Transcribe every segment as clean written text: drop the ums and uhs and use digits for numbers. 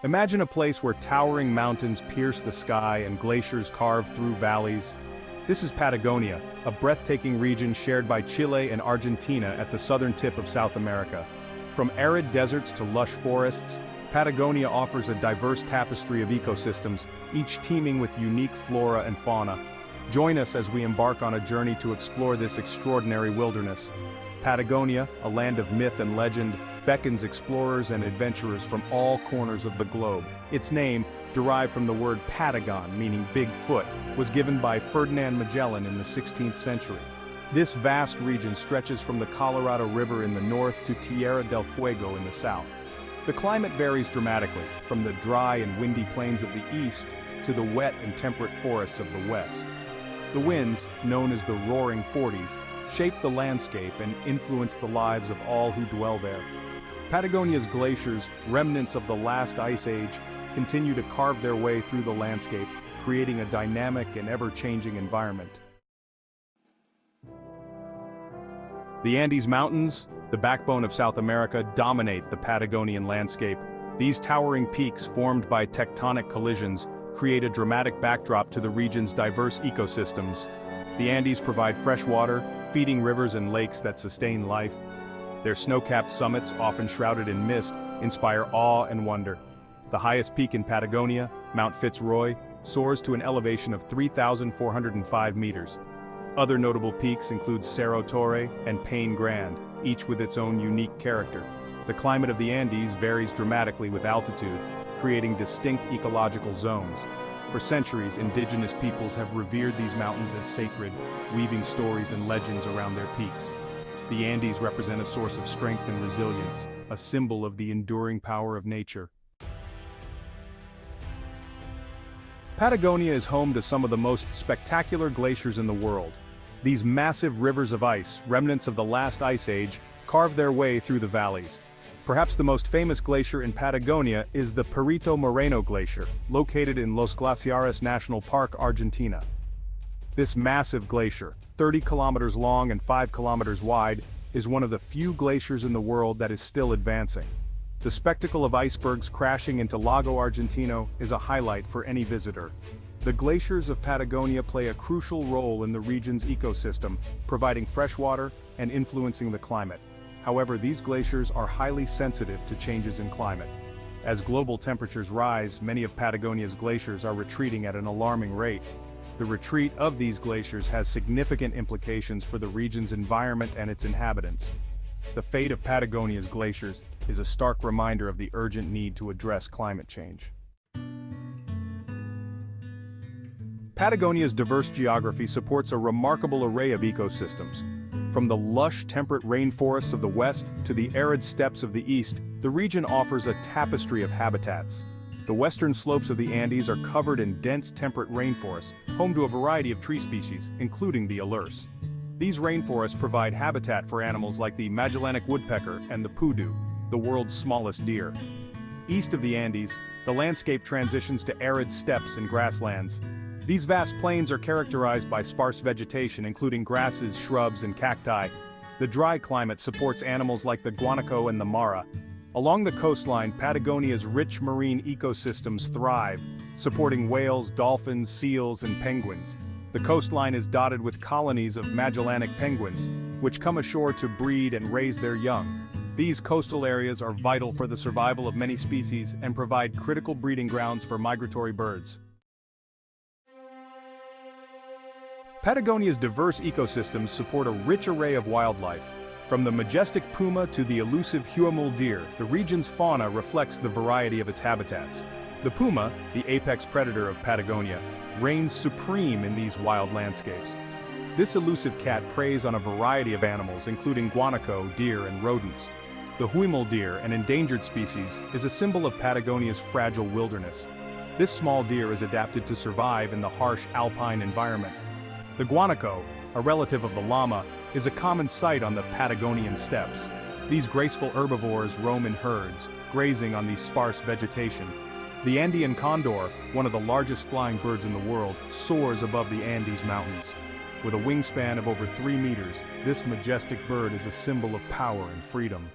Imagine a place where towering mountains pierce the sky and glaciers carve through valleys. This is Patagonia, a breathtaking region shared by Chile and Argentina at the southern tip of South America. From arid deserts to lush forests, Patagonia offers a diverse tapestry of ecosystems, each teeming with unique flora and fauna. Join us as we embark on a journey to explore this extraordinary wilderness. Patagonia, a land of myth and legend, beckons explorers and adventurers from all corners of the globe. Its name, derived from the word Patagon, meaning big foot, was given by Ferdinand Magellan in the 16th century. This vast region stretches from the Colorado River in the north to Tierra del Fuego in the south. The climate varies dramatically, from the dry and windy plains of the east to the wet and temperate forests of the west. The winds, known as the Roaring Forties, shape the landscape and influence the lives of all who dwell there. Patagonia's glaciers, remnants of the last ice age, continue to carve their way through the landscape, creating a dynamic and ever-changing environment. The Andes Mountains, the backbone of South America, dominate the Patagonian landscape. These towering peaks, formed by tectonic collisions, create a dramatic backdrop to the region's diverse ecosystems. The Andes provide fresh water, feeding rivers and lakes that sustain life. Their snow-capped summits, often shrouded in mist, inspire awe and wonder. The highest peak in Patagonia, Mount Fitzroy, soars to an elevation of 3,405 meters. Other notable peaks include Cerro Torre and Paine Grand, each with its own unique character. The climate of the Andes varies dramatically with altitude, creating distinct ecological zones. For centuries, indigenous peoples have revered these mountains as sacred, weaving stories and legends around their peaks. The Andes represent a source of strength and resilience, a symbol of the enduring power of nature. Patagonia is home to some of the most spectacular glaciers in the world. These massive rivers of ice, remnants of the last ice age, carve their way through the valleys. Perhaps the most famous glacier in Patagonia is the Perito Moreno Glacier, located in Los Glaciares National Park, Argentina. This massive glacier, 30 kilometers long and 5 kilometers wide, is one of the few glaciers in the world that is still advancing. The spectacle of icebergs crashing into Lago Argentino is a highlight for any visitor. The glaciers of Patagonia play a crucial role in the region's ecosystem, providing fresh water and influencing the climate. However, these glaciers are highly sensitive to changes in climate. As global temperatures rise, many of Patagonia's glaciers are retreating at an alarming rate. The retreat of these glaciers has significant implications for the region's environment and its inhabitants. The fate of Patagonia's glaciers is a stark reminder of the urgent need to address climate change. Patagonia's diverse geography supports a remarkable array of ecosystems. From the lush, temperate rainforests of the west to the arid steppes of the east, the region offers a tapestry of habitats. The western slopes of the Andes are covered in dense temperate rainforests, home to a variety of tree species, including the alerce. These rainforests provide habitat for animals like the Magellanic woodpecker and the pudu, the world's smallest deer. East of the Andes, the landscape transitions to arid steppes and grasslands. These vast plains are characterized by sparse vegetation including grasses, shrubs, and cacti. The dry climate supports animals like the guanaco and the mara. Along the coastline, Patagonia's rich marine ecosystems thrive, supporting whales, dolphins, seals, and penguins. The coastline is dotted with colonies of Magellanic penguins, which come ashore to breed and raise their young. These coastal areas are vital for the survival of many species and provide critical breeding grounds for migratory birds. Patagonia's diverse ecosystems support a rich array of wildlife. From the majestic puma to the elusive huemul deer, the region's fauna reflects the variety of its habitats. The puma, the apex predator of Patagonia, reigns supreme in these wild landscapes. This elusive cat preys on a variety of animals, including guanaco, deer, and rodents. The huemul deer, an endangered species, is a symbol of Patagonia's fragile wilderness. This small deer is adapted to survive in the harsh alpine environment. The guanaco, a relative of the llama, is a common sight on the Patagonian steppes. These graceful herbivores roam in herds, grazing on the sparse vegetation. The Andean condor, one of the largest flying birds in the world, soars above the Andes Mountains. With a wingspan of over 3 meters, this majestic bird is a symbol of power and freedom.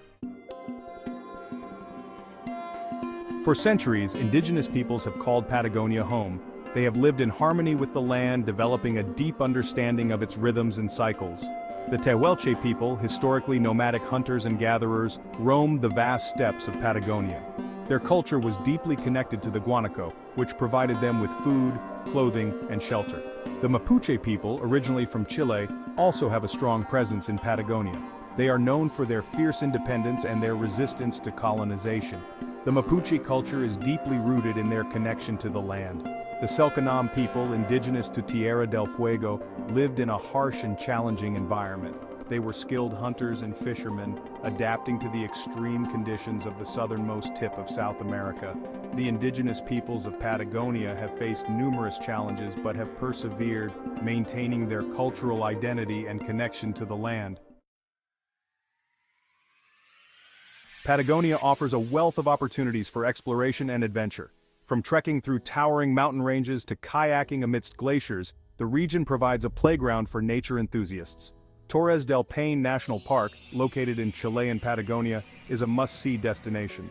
For centuries, indigenous peoples have called Patagonia home. They have lived in harmony with the land, developing a deep understanding of its rhythms and cycles. The Tehuelche people, historically nomadic hunters and gatherers, roamed the vast steppes of Patagonia. Their culture was deeply connected to the guanaco, which provided them with food, clothing, and shelter. The Mapuche people, originally from Chile, also have a strong presence in Patagonia. They are known for their fierce independence and their resistance to colonization. The Mapuche culture is deeply rooted in their connection to the land. The Selknam people, indigenous to Tierra del Fuego, lived in a harsh and challenging environment. They were skilled hunters and fishermen, adapting to the extreme conditions of the southernmost tip of South America. The indigenous peoples of Patagonia have faced numerous challenges but have persevered, maintaining their cultural identity and connection to the land. Patagonia offers a wealth of opportunities for exploration and adventure. From trekking through towering mountain ranges to kayaking amidst glaciers, the region provides a playground for nature enthusiasts. Torres del Paine National Park, located in Chilean Patagonia, is a must-see destination.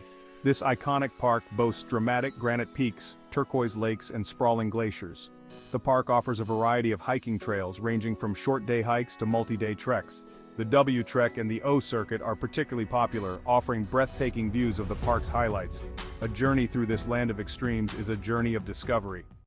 This iconic park boasts dramatic granite peaks, turquoise lakes, and sprawling glaciers. The park offers a variety of hiking trails ranging from short-day hikes to multi-day treks. The W Trek and the O Circuit are particularly popular, offering breathtaking views of the park's highlights. A journey through this land of extremes is a journey of discovery.